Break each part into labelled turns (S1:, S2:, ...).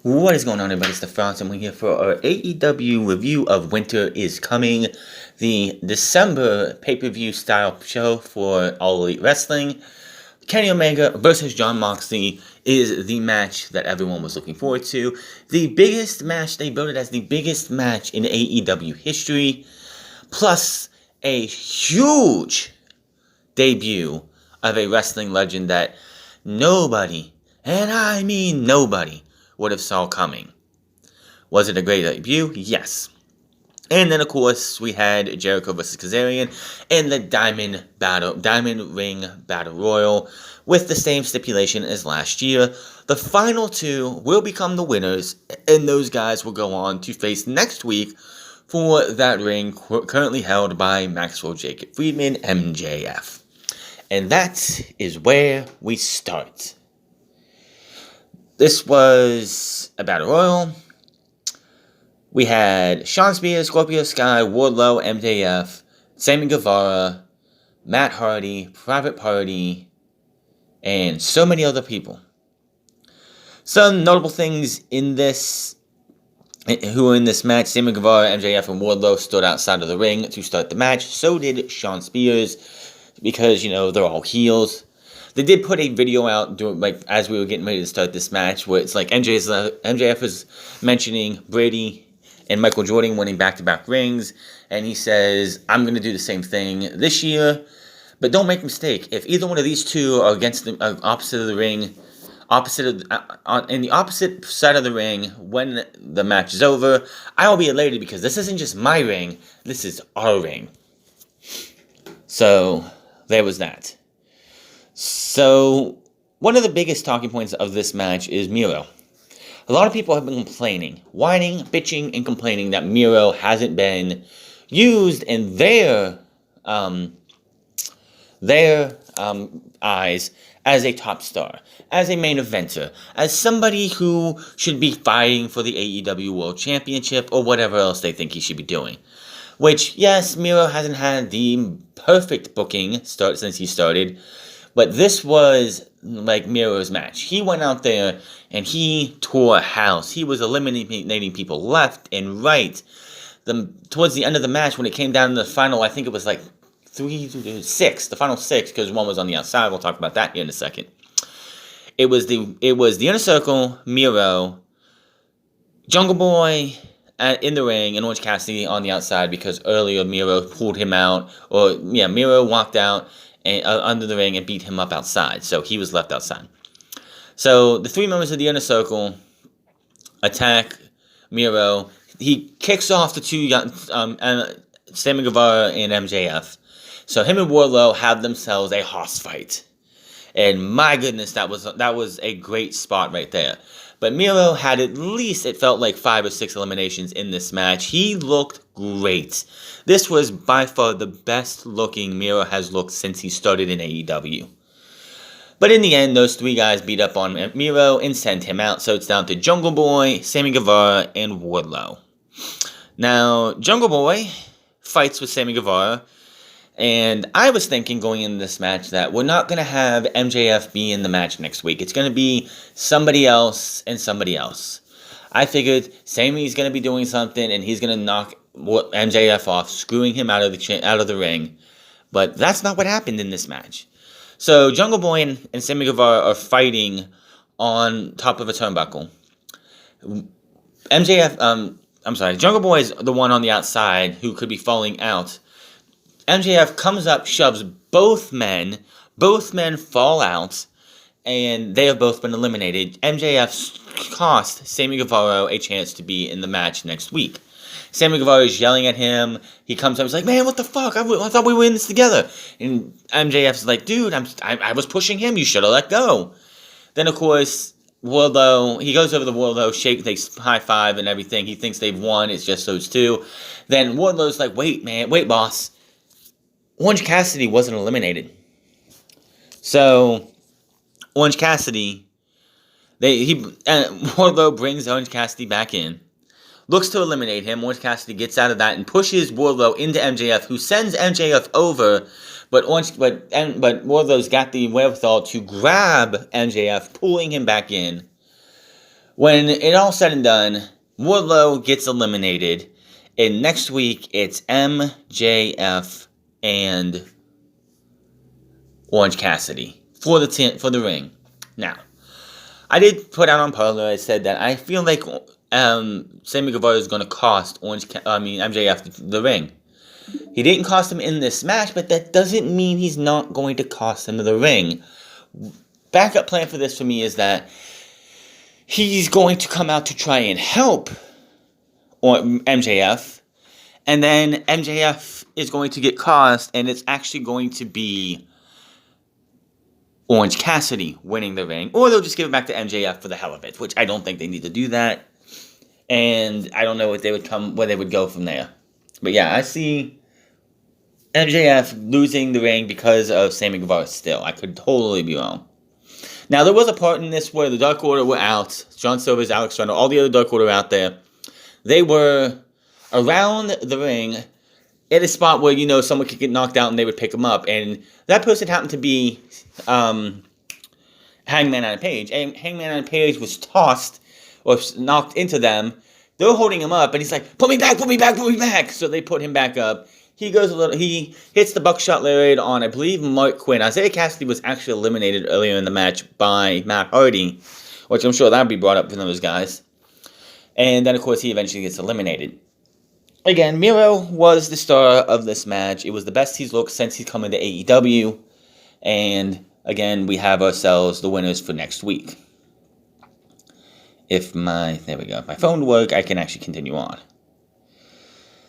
S1: What is going on, everybody? It's the France, and we're here for our AEW review of Winter is Coming, the December pay-per-view style show for All Elite Wrestling. Kenny Omega versus Jon Moxley is the match that everyone was looking forward to. The biggest match, they billed it as the biggest match in AEW history, plus a huge debut of a wrestling legend that nobody, and I mean nobody, would have saw coming. Was it a great debut? Yes. And then, of course, we had Jericho versus Kazarian in the Diamond Ring Battle Royal with the same stipulation as last year. The final two will become the winners, and those guys will go on to face next week for that ring currently held by Maxwell Jacob Friedman, MJF. And that is where we start. This was a Battle Royal. We had Shawn Spears, Scorpio Sky, Wardlow, MJF, Sammy Guevara, Matt Hardy, Private Party, and so many other people. Some notable things in this, who were in this match: Sammy Guevara, MJF, and Wardlow stood outside of the ring to start the match. So did Shawn Spears, because, they're all heels. They did put a video out as we were getting ready to start this match, where it's like MJF is mentioning Brady and Michael Jordan winning back-to-back rings, and he says, "I'm going to do the same thing this year, but don't make a mistake. If either one of these two are against the opposite of the ring, in the opposite side of the ring when the match is over, I will be elated because this isn't just my ring, this is our ring." So there was that. So, one of the biggest talking points of this match is Miro. A lot of people have been complaining, whining, bitching, and complaining that Miro hasn't been used in their eyes as a top star, as a main eventer, as somebody who should be fighting for the AEW World Championship or whatever else they think he should be doing. Which, yes, Miro hasn't had the perfect booking since he started, but this was like Miro's match. He went out there and he tore a house. He was eliminating people left and right. Towards the end of the match, when it came down to the final, I think it was like 6, the final 6, because one was on the outside. We'll talk about that here in a second. It was the Inner Circle, Miro, Jungle Boy in the ring, and Orange Cassidy on the outside, because earlier Miro pulled him out, Miro walked out under the ring and beat him up outside, so he was left outside. So the 3 members of the Inner Circle attack Miro. He kicks off the two, Sammy Guevara and MJF. So him and Wardlow have themselves a hoss fight, and my goodness, that was a great spot right there. But Miro had at least, it felt like 5 or 6 eliminations in this match. He looked great. This was by far the best looking Miro has looked since he started in AEW. But in the end, those 3 guys beat up on Miro and sent him out. So it's down to Jungle Boy, Sammy Guevara, and Wardlow. Now, Jungle Boy fights with Sammy Guevara. And I was thinking going into this match that we're not going to have MJF be in the match next week. It's going to be somebody else and somebody else. I figured Sammy's going to be doing something and he's going to knock MJF off, screwing him out of the ring. But that's not what happened in this match. So Jungle Boy and Sammy Guevara are fighting on top of a turnbuckle. Jungle Boy is the one on the outside who could be falling out. MJF comes up, shoves both men. Both men fall out, and they have both been eliminated. MJF cost Sammy Guevara a chance to be in the match next week. Sammy Guevara is yelling at him. He comes up, he's like, "Man, what the fuck? I thought we were in this together." And MJF's like, "Dude, I was pushing him. You should have let go." Then, of course, Wardlow, he goes over to Wardlow, they high five and everything. He thinks they've won. It's just those two. Then Wardlow's like, "Wait, boss. Orange Cassidy wasn't eliminated." So, Orange Cassidy, Wardlow brings Orange Cassidy back in, looks to eliminate him. Orange Cassidy gets out of that and pushes Wardlow into MJF, who sends MJF over, but Wardlow's got the wherewithal to grab MJF, pulling him back in. When it all said and done, Wardlow gets eliminated, and next week it's MJF and Orange Cassidy for the ring. Now, I did put out on Parler, I said that I feel like Sammy Guevara is going to cost MJF the ring. He didn't cost him in this match, but that doesn't mean he's not going to cost him the ring. Backup plan for this for me is that he's going to come out to try and help MJF, and then MJF is going to get cost, and it's actually going to be Orange Cassidy winning the ring, or they'll just give it back to MJF for the hell of it, which I don't think they need to do that, and I don't know where they would go from there. But yeah, I see MJF losing the ring because of Sammy Guevara still. I could totally be wrong. Now, there was a part in this where the Dark Order were out. John Silver's, Alex Reynolds, all the other Dark Order out there. They were around the ring at a spot where, someone could get knocked out and they would pick them up. And that person happened to be Hangman Adam Page. And Hangman Adam Page was tossed or knocked into them. They were holding him up, and he's like, put me back, put me back, put me back. So they put him back up. He hits the buckshot lariat on, I believe, Mark Quinn. Isaiah Cassidy was actually eliminated earlier in the match by Matt Hardy, which I'm sure that would be brought up for those guys. And then, of course, he eventually gets eliminated. Again, Miro was the star of this match. It was the best he's looked since he's come into AEW. And, again, we have ourselves the winners for next week. If my phone work, I can actually continue on.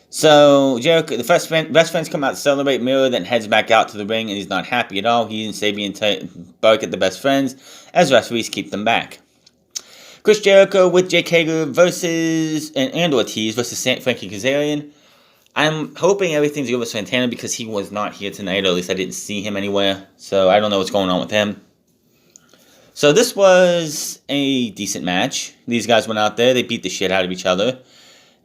S1: So, Jericho, the best friends come out to celebrate. Miro then heads back out to the ring, and he's not happy at all. He and Sabian bark at the best friends as referees keep them back. Chris Jericho with Jake Hager and Ortiz versus Frankie Kazarian. I'm hoping everything's good with Santana because he was not here tonight, or at least I didn't see him anywhere. So, I don't know what's going on with him. So, this was a decent match. These guys went out there, they beat the shit out of each other.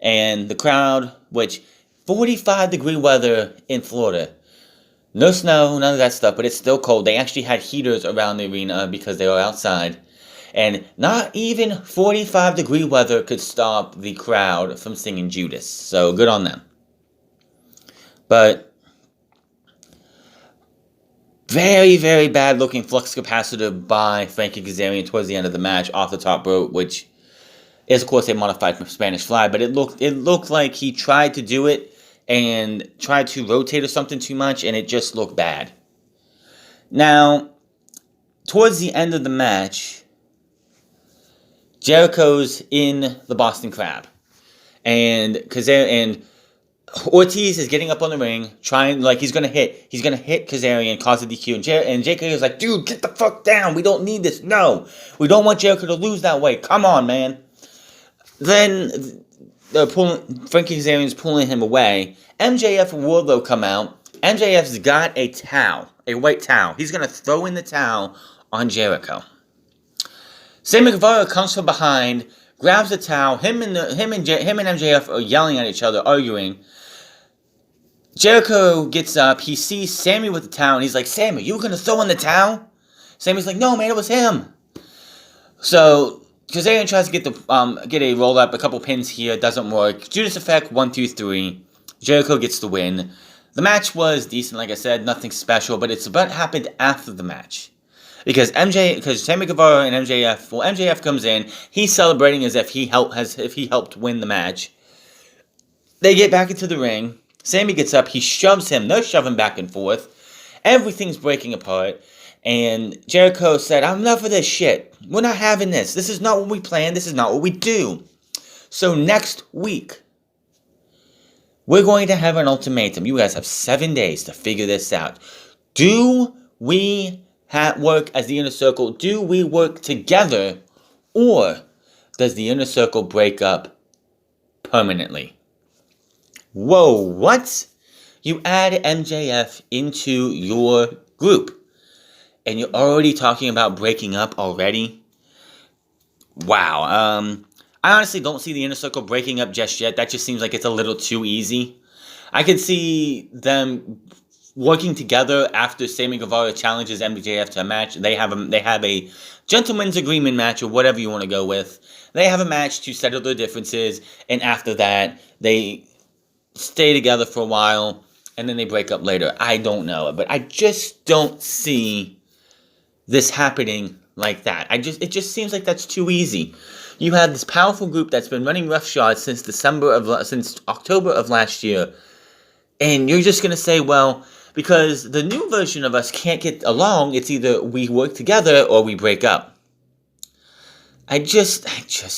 S1: And the crowd, which 45-degree weather in Florida. No snow, none of that stuff, but it's still cold. They actually had heaters around the arena because they were outside. And not even 45-degree weather could stop the crowd from singing Judas. So good on them. But very, very bad looking flux capacitor by Frankie Kazarian towards the end of the match off the top rope, which is, of course, a modified from Spanish Fly, but it looked like he tried to do it and tried to rotate or something too much, and it just looked bad. Now, towards the end of the match, Jericho's in the Boston Crab, and Ortiz is getting up on the ring, trying, like, he's gonna hit Kazarian, cause a DQ, and Jericho is like, dude, get the fuck down, we don't need this, no, we don't want Jericho to lose that way, come on, man. Then Frankie Kazarian's pulling him away. MJF and Wardlow come out. MJF's got a towel, a white towel. He's going to throw in the towel on Jericho. Sammy Guevara comes from behind, grabs the towel. Him and MJF are yelling at each other, arguing. Jericho gets up. He sees Sammy with the towel, and he's like, Sammy, you were going to throw in the towel? Sammy's like, no, man, it was him. So Kazarian tries to get a roll up, a couple pins here, doesn't work. Judas Effect, 1, 2, 3. Jericho gets the win. The match was decent, like I said, nothing special, but it's what happened after the match. Because Sammy Guevara and MJF comes in, he's celebrating as if he helped win the match. They get back into the ring. Sammy gets up, he shoves him, they're shoving back and forth. Everything's breaking apart. And Jericho said, I'm enough of this shit. We're not having this. This is not what we planned. This is not what we do. So next week, we're going to have an ultimatum. You guys have 7 days to figure this out. Do we work as the Inner Circle? Do we work together? Or does the Inner Circle break up permanently? Whoa, what? You add MJF into your group. And you're already talking about breaking up already? Wow. I honestly don't see the Inner Circle breaking up just yet. That just seems like it's a little too easy. I could see them working together after Sammy Guevara challenges MJF to a match. They have a gentleman's agreement match, or whatever you want to go with. They have a match to settle their differences, and after that, they stay together for a while, and then they break up later. I don't know, but I just don't see this happening like that. It just seems like that's too easy. You have this powerful group that's been running roughshod since October of last year, and you're just gonna say, well, because the new version of us can't get along, it's either we work together or we break up. I just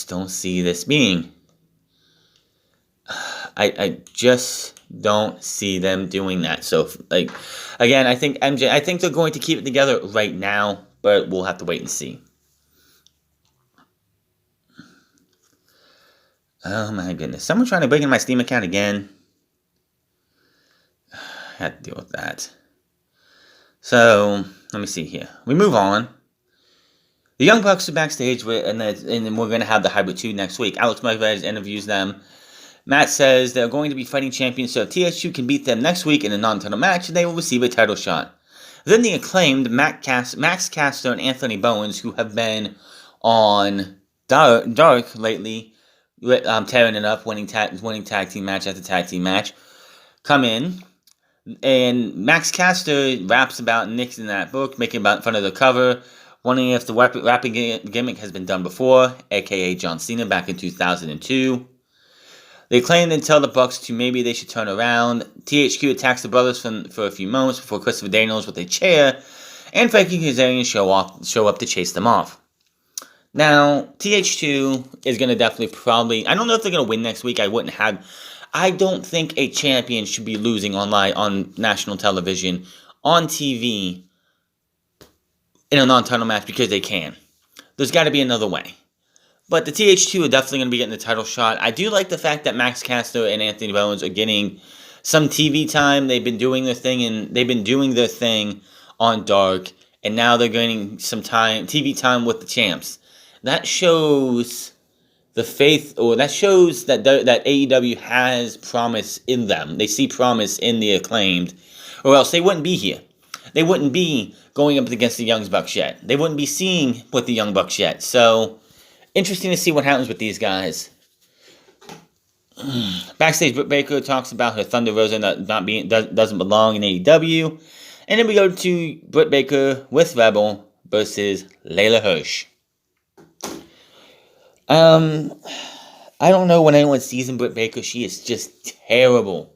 S1: don't see this being. I just don't see them doing that. So, like, again, I think they're going to keep it together right now, but we'll have to wait and see. Oh my goodness. Someone trying to break into my Steam account again. I had to deal with that. So, let me see here. We move on. The Young Bucks are backstage, and then we're going to have the Hybrid 2 next week. Alex Marvez interviews them. Matt says they're going to be fighting champions, so if TH2 can beat them next week in a non-title match, they will receive a title shot. Then the acclaimed Max Caster and Anthony Bowens, who have been on Dark lately, tearing it up, winning tag team match after tag team match, come in, and Max Caster raps about Nick's in that book, making about fun of the cover, wondering if the rapping gimmick has been done before, aka John Cena back in 2002. They claim and tell the Bucks to maybe they should turn around. THQ attacks the brothers for a few moments before Christopher Daniels with a chair, and Frankie Kazarian show up to chase them off. Now, TH2 is going to definitely I don't know if they're going to win next week. I don't think a champion should be losing on national television, on TV, in a non-title match because they can. There's got to be another way. But the TH2 are definitely going to be getting the title shot. I do like the fact that Max Caster and Anthony Bowens are getting some TV time. They've been doing their thing on Dark, and now they're getting some TV time with the champs. That shows the faith, or that shows that AEW has promise in them. They see promise in the Acclaimed, or else they wouldn't be here. They wouldn't be going up against the Young Bucks yet. They wouldn't be seeing with the Young Bucks yet. So, interesting to see what happens with these guys. Backstage, Britt Baker talks about her Thunder Rosa doesn't belong in AEW. And then we go to Britt Baker with Rebel versus Layla Hirsch. I don't know when anyone sees in Britt Baker. She is just terrible.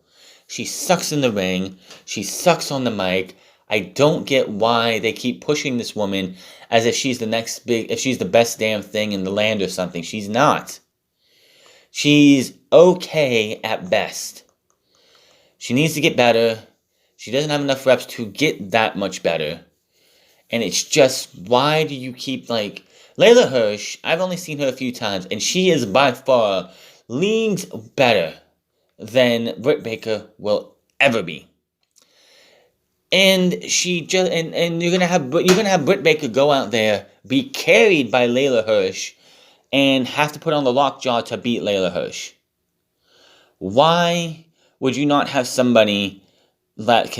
S1: She sucks in the ring. She sucks on the mic. I don't get why they keep pushing this woman as if she's if she's the best damn thing in the land or something. She's not. She's okay at best. She needs to get better. She doesn't have enough reps to get that much better. And it's just, why do you keep, Layla Hirsch, I've only seen her a few times, and she is by far leagues better than Britt Baker will ever be. And you're gonna have Britt Baker go out there, be carried by Layla Hirsch, and have to put on the lockjaw to beat Layla Hirsch. Why would you not have somebody that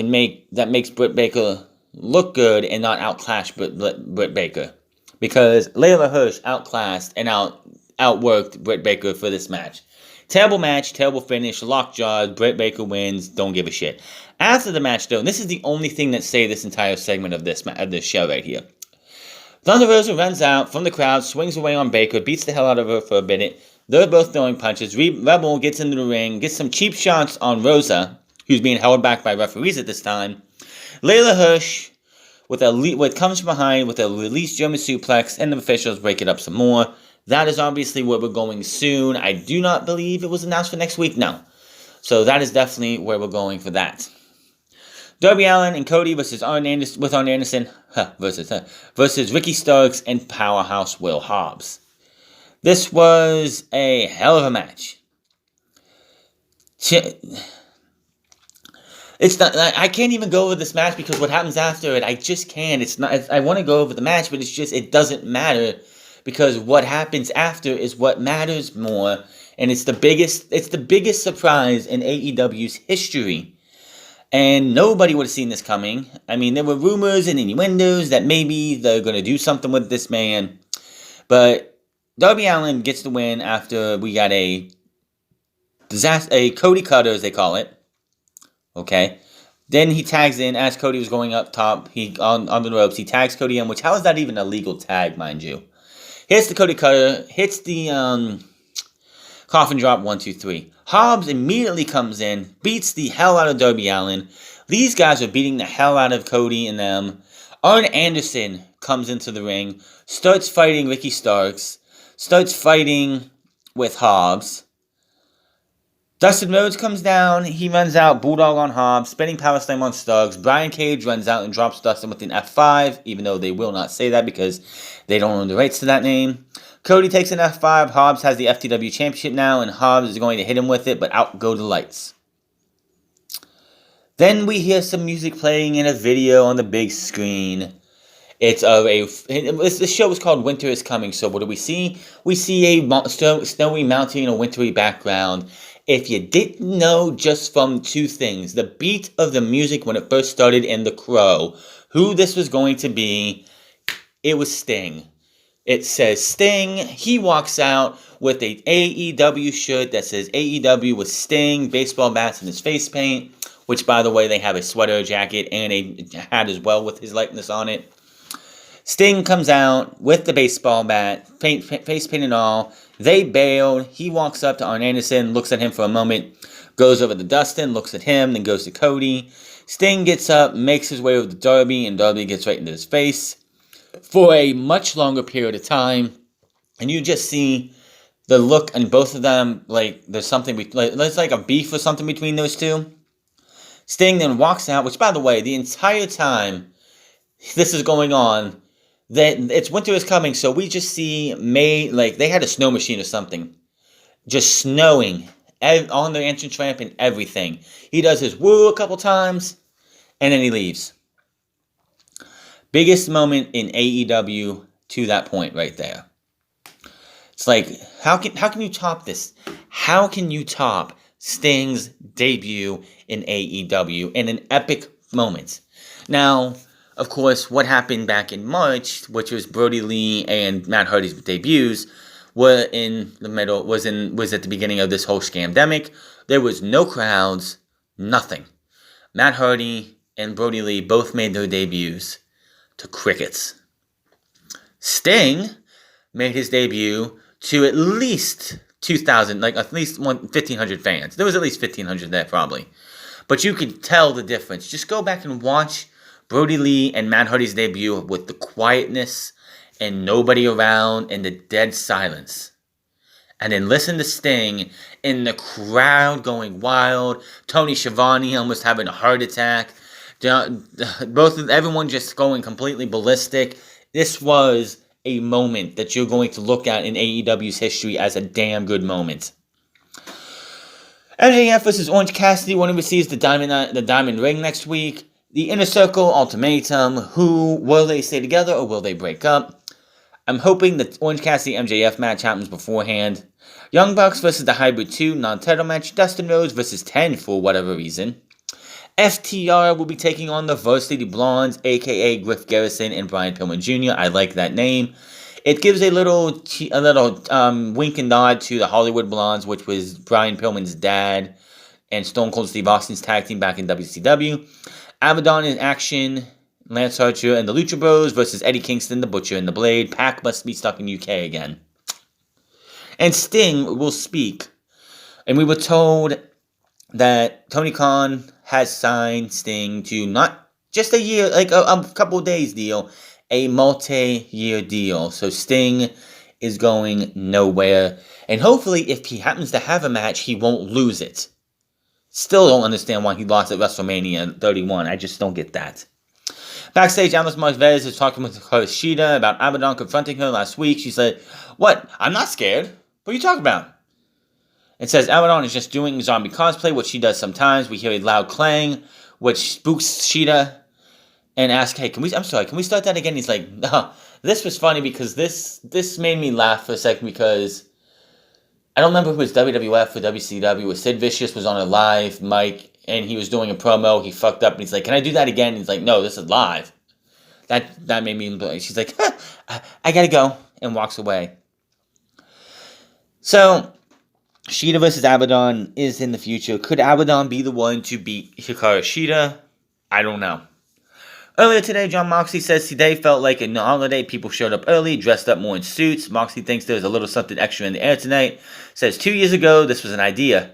S1: makes Britt Baker look good and not outclass Britt Baker? Because Layla Hirsch outclassed and outworked Britt Baker for this match. Terrible match, terrible finish, lockjaw, Britt Baker wins, don't give a shit. After the match, though, and this is the only thing that saved this entire segment of this show right here. Thunder Rosa runs out from the crowd, swings away on Baker, beats the hell out of her for a minute. They're both throwing punches. Rebel gets into the ring, gets some cheap shots on Rosa, who's being held back by referees at this time. Layla Hirsch what comes from behind with a released German suplex, and the officials break it up some more. That is obviously where we're going soon. I do not believe it was announced for next week, no. So that is definitely where we're going for that. Darby Allin and Cody versus Arn Anderson versus Ricky Starks and Powerhouse Will Hobbs. This was a hell of a match. It's not. I can't even go over this match because what happens after it, I just can't. It's not. I want to go over the match, but it doesn't matter because what happens after is what matters more, and it's the biggest surprise in AEW's history. And nobody would have seen this coming. I mean, there were rumors and innuendos that maybe they're going to do something with this man. But Darby Allin gets the win after we got a Cody Cutter, as they call it. Okay. Then he tags in as Cody was going up top. He on the ropes. He tags Cody in, which how is that even a legal tag, mind you? Hits the Cody Cutter. Hits the coffin drop 1, 2, 3. Hobbs immediately comes in, beats the hell out of Darby Allin. These guys are beating the hell out of Cody and them. Arn Anderson comes into the ring, starts fighting Ricky Starks, starts fighting with Hobbs. Dustin Rhodes comes down, he runs out, Bulldog on Hobbs, spinning power slam on Starks. Brian Cage runs out and drops Dustin with an F5, even though they will not say that because they don't own the rights to that name. Cody takes an F5, Hobbs has the FTW Championship now, and Hobbs is going to hit him with it, but out go the lights. Then we hear some music playing in a video on the big screen. The show is called Winter is Coming, so what do we see? We see a snowy mountain in a wintry background. If you didn't know just from two things, the beat of the music when it first started in The Crow, who this was going to be, it was Sting. It says Sting. He walks out with a AEW shirt that says AEW with Sting, baseball bats, and his face paint, which, by the way, they have a sweater, jacket, and a hat as well with his likeness on it. Sting comes out with the baseball bat, face paint and all. They bailed. He walks up to Arn Anderson, looks at him for a moment, goes over to Dustin, looks at him, then goes to Cody. Sting gets up, makes his way over to Darby, and Darby gets right into his face for a much longer period of time. And you just see the look on both of them, like there's something, there's like a beef or something between those two. Sting then walks out, which, by the way, the entire time this is going on, that it's Winter is Coming, so we just see they had a snow machine or something, just snowing on the entrance ramp and everything. He does his woo a couple times, and then he leaves. Biggest moment in AEW to that point right there. It's like, how can you top this? How can you top Sting's debut in AEW in an epic moment? Now, of course, what happened back in March, which was Brody Lee and Matt Hardy's debuts, was at the beginning of this whole scamdemic. There was no crowds, nothing. Matt Hardy and Brody Lee both made their debuts to crickets. Sting made his debut to at least 2,000, at least 1,500 fans. There was at least 1,500 there probably. But you could tell the difference. Just go back and watch Brody Lee and Matt Hardy's debut with the quietness and nobody around and the dead silence. And then listen to Sting in the crowd going wild. Tony Schiavone almost having a heart attack. Everyone just going completely ballistic. This was a moment that you're going to look at in AEW's history as a damn good moment. MJF versus Orange Cassidy. One receives the diamond ring next week. The Inner Circle Ultimatum. Who will they stay together or will they break up? I'm hoping the Orange Cassidy MJF match happens beforehand. Young Bucks versus the Hybrid 2 non-title match. Dustin Rhodes versus 10 for whatever reason. FTR will be taking on the Varsity Blondes, aka Griff Garrison and Brian Pillman Jr. I like that name. It gives a little wink and nod to the Hollywood Blondes, which was Brian Pillman's dad and Stone Cold Steve Austin's tag team back in WCW. Abaddon in action, Lance Archer and the Lucha Bros versus Eddie Kingston, the Butcher, and the Blade. Pac must be stuck in UK again. And Sting will speak. And we were told that Tony Khan has signed Sting to not just a year, a couple days deal, a multi-year deal. So Sting is going nowhere. And hopefully, if he happens to have a match, he won't lose it. Still don't understand why he lost at WrestleMania 31. I just don't get that. Backstage, Alice Marquez is talking with Shida about Abaddon confronting her last week. She said, "What? I'm not scared. What are you talking about?" It says Abaddon is just doing zombie cosplay, which she does sometimes. We hear a loud clang, which spooks Shida, and ask, "Hey, can we start that again?" He's like, "No, this was funny because this made me laugh for a second because I don't remember if it was WWF or WCW where Sid Vicious was on a live mic and he was doing a promo. He fucked up, and he's like, "Can I do that again?" And he's like, "No, this is live." That made me. She's like, I gotta go, and walks away. So, Shida versus Abaddon is in the future. Could Abaddon be the one to beat Hikaru Shida? I don't know. Earlier today, Jon Moxley says today felt like a holiday. People showed up early, dressed up more in suits. Moxley thinks there's a little something extra in the air tonight. Says 2 years ago, this was an idea.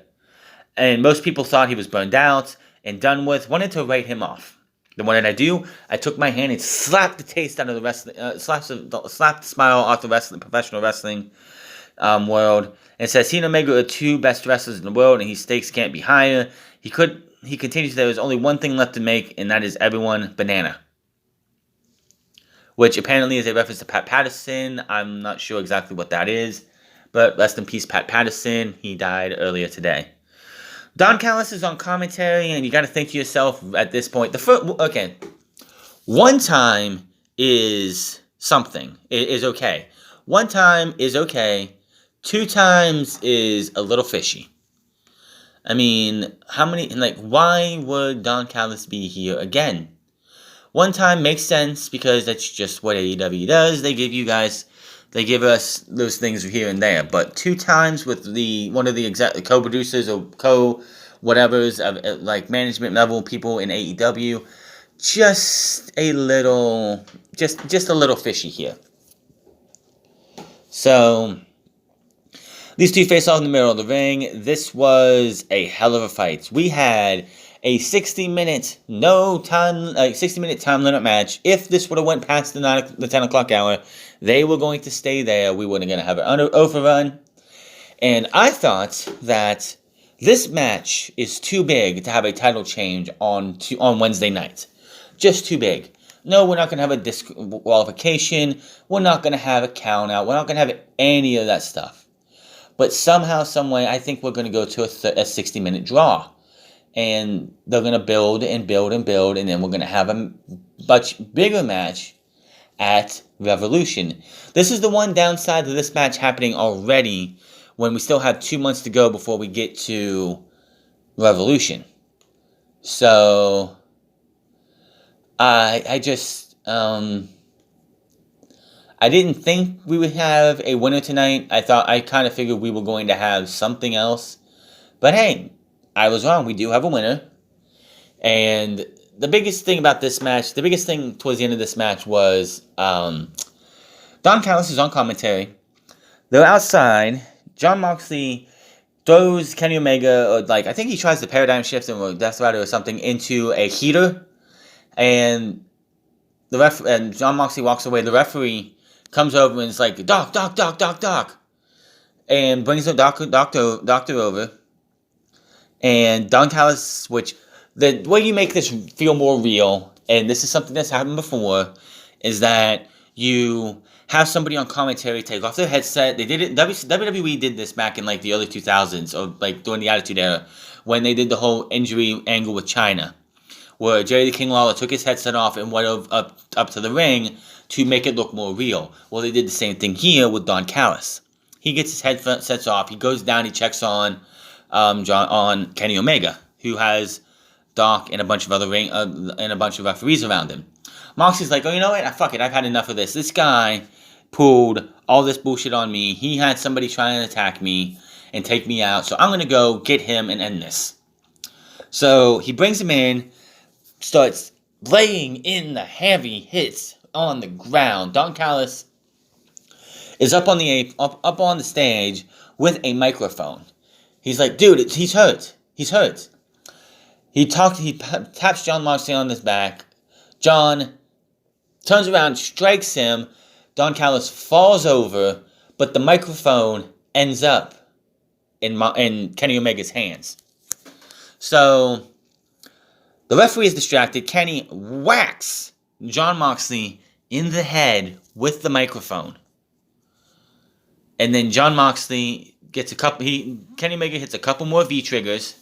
S1: And most people thought he was burned out and done with, wanted to write him off. Then what did I do? I took my hand and slapped the taste out of the wrestling, slapped the smile off the professional wrestling world. And says he and Omega are two best wrestlers in the world, and he stakes can't be higher. He continues, there is only one thing left to make, and that is everyone banana. Which apparently is a reference to Pat Patterson. I'm not sure exactly what that is. But rest in peace, Pat Patterson. He died earlier today. Don Callis is on commentary, and you got to think to yourself at this point. Okay. One time is something. It is okay. One time is okay. 2 times is a little fishy. I mean, why would Don Callis be here again? 1 time makes sense because that's just what AEW does. They give us those things here and there. But 2 times with one of the co-producers or co-whatevers of like management level people in AEW, just a little fishy here. So these two face off in the middle of the ring. This was a hell of a fight. We had a 60-minute time limit match. If this would have went past the 10 o'clock hour, they were going to stay there. We weren't going to have an overrun. And I thought that this match is too big to have a title change on Wednesday night. Just too big. No, we're not going to have a disqualification. We're not going to have a count out. We're not going to have any of that stuff. But somehow, someway, I think we're going to go to a 60-minute draw. And they're going to build and build and build. And then we're going to have a much bigger match at Revolution. This is the one downside of this match happening already when we still have 2 months to go before we get to Revolution. So, I didn't think we would have a winner tonight. I kind of figured we were going to have something else. But hey, I was wrong. We do have a winner. And the biggest thing about this match, the biggest thing towards the end of this match was Don Callis is on commentary. They're outside. Jon Moxley throws Kenny Omega, or I think he tries the paradigm shift or Death Rider or something into a heater. And Jon Moxley walks away. The referee comes over and is like, Doc. And brings the doctor over. And Don Callis, which the way you make this feel more real, and this is something that's happened before, is that you have somebody on commentary take off their headset. They did it. WWE did this back in the early 2000s, or during the Attitude Era, when they did the whole injury angle with China, where Jerry the King Lawler took his headset off and went up to the ring to make it look more real. Well, they did the same thing here with Don Callis. He gets his headsets off. He goes down. He checks on Kenny Omega, who has Doc and a bunch of referees around him. Moxley's like, oh, you know what? Fuck it. I've had enough of this. This guy pulled all this bullshit on me. He had somebody trying to attack me and take me out. So I'm going to go get him and end this. So he brings him in, starts laying in the heavy hits on the ground. Don Callis is up on the stage with a microphone. He's like, dude, he's hurt. He's hurt. He taps Jon Moxley on his back. John turns around, strikes him. Don Callis falls over, but the microphone ends up in Kenny Omega's hands. So the referee is distracted. Kenny whacks Jon Moxley in the head with the microphone. And then Jon Moxley gets Kenny Omega hits a couple more V-triggers.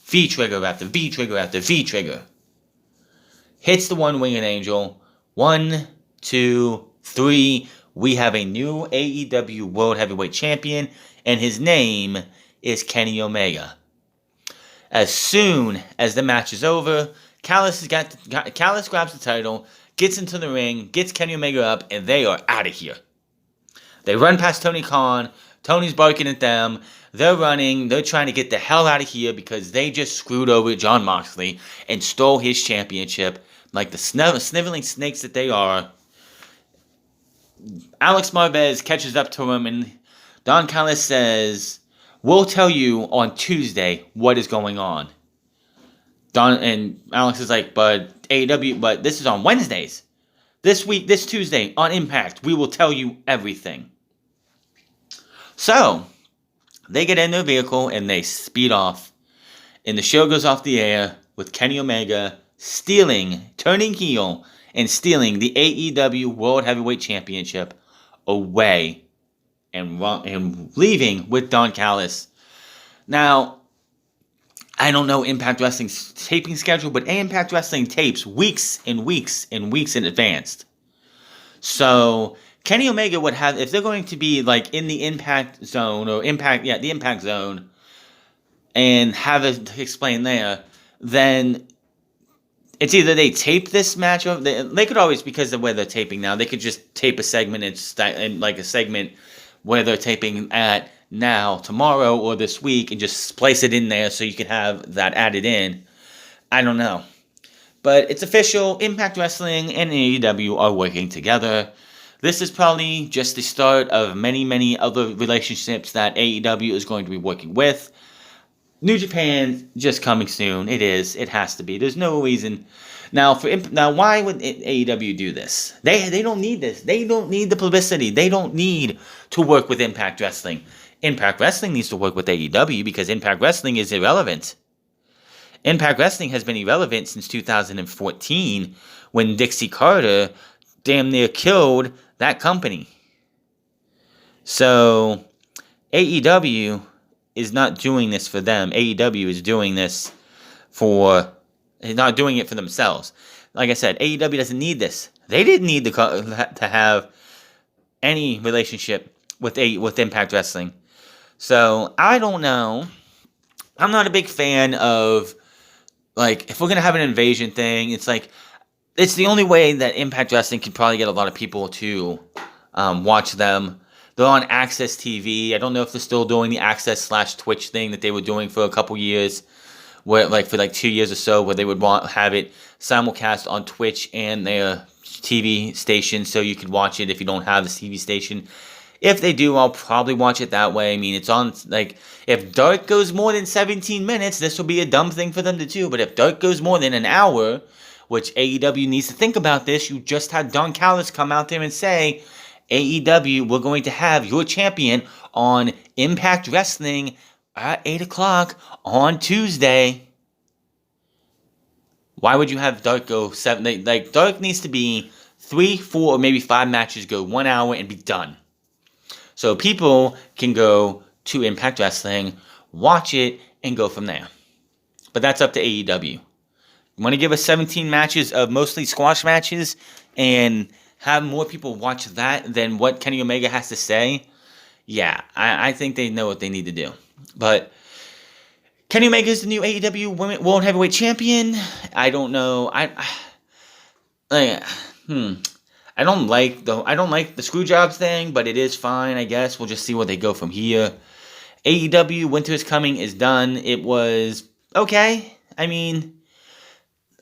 S1: V-trigger after V-trigger after V-trigger. Hits the one-winged angel. 1, 2, 3. We have a new AEW World Heavyweight Champion, and his name is Kenny Omega. As soon as the match is over, Callis grabs the title, gets into the ring, gets Kenny Omega up, and they are out of here. They run past Tony Khan. Tony's barking at them. They're running. They're trying to get the hell out of here because they just screwed over Jon Moxley and stole his championship like the sniveling snakes that they are. Alex Marvez catches up to him, and Don Callis says, "We'll tell you on Tuesday what is going on." And Alex is like, "But AEW, but this is on Wednesdays. This week, this Tuesday, on Impact, we will tell you everything." So, they get in their vehicle and they speed off. And the show goes off the air with Kenny Omega turning heel, and stealing the AEW World Heavyweight Championship away and leaving with Don Callis. Now, I don't know Impact Wrestling's taping schedule, but Impact Wrestling tapes weeks and weeks and weeks in advance. So, Kenny Omega would have, if they're going to be like in the Impact Zone, the Impact Zone, and have it explained there, then it's either they tape this match, or they could always, because of where they're taping now, they could just tape a segment and like a segment where they're taping at now, tomorrow, or this week, and just place it in there so you can have that added in. I don't know. But it's official. Impact Wrestling and AEW are working together. This is probably just the start of many, many other relationships that AEW is going to be working with. New Japan just coming soon. It is. It has to be. There's no reason. Now, why would AEW do this? They don't need this. They don't need the publicity. They don't need to work with Impact Wrestling. Impact Wrestling needs to work with AEW because Impact Wrestling is irrelevant. Impact Wrestling has been irrelevant since 2014 when Dixie Carter damn near killed that company. So, AEW is not doing this for them. AEW is doing this not doing it for themselves. Like I said, AEW doesn't need this. They didn't need to have any relationship with Impact Wrestling. So, I don't know. I'm not a big fan of, like, if we're going to have an invasion thing, it's like, it's the only way that Impact Wrestling can probably get a lot of people to watch them. They're on Access TV. I don't know if they're still doing the Access/Twitch thing that they were doing for a couple years, where for 2 years or so, where they would have it simulcast on Twitch and their TV station, so you could watch it if you don't have the TV station. If they do, I'll probably watch it that way. I mean, it's on, if Dark goes more than 17 minutes, this will be a dumb thing for them to do. But if Dark goes more than an hour, which AEW needs to think about this, you just had Don Callis come out there and say, AEW, we're going to have your champion on Impact Wrestling at 8 o'clock on Tuesday. Why would you have Dark go 7? Dark needs to be 3, 4, or maybe 5 matches, go 1 hour and be done. So people can go to Impact Wrestling, watch it, and go from there. But that's up to AEW. You want to give us 17 matches of mostly squash matches and have more people watch that than what Kenny Omega has to say? Yeah, I think they know what they need to do. But Kenny Omega is the new AEW World Heavyweight Champion. I don't know. I don't like the Screwjob thing, but it is fine, I guess. We'll just see where they go from here. AEW Winters Coming is done. It was okay. I mean,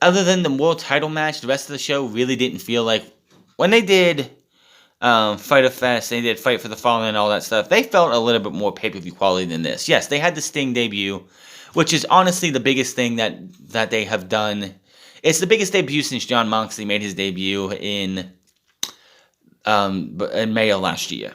S1: other than the world title match, the rest of the show really didn't feel like, when they did Fyter Fest, they did Fight for the Fallen and all that stuff, they felt a little bit more pay-per-view quality than this. Yes, they had the Sting debut, which is honestly the biggest thing that they have done. It's the biggest debut since Jon Moxley made his debut in May of last year.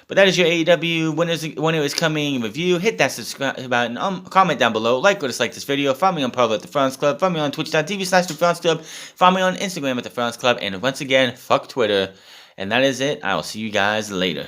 S1: But that is your AEW when it was coming review. Hit that subscribe button. Comment down below. Like or dislike this video. Follow me on Parler at The France Club. Follow me on twitch.tv/The France Club. Follow me on Instagram at The France Club. And once again, fuck Twitter. And that is it. I will see you guys later.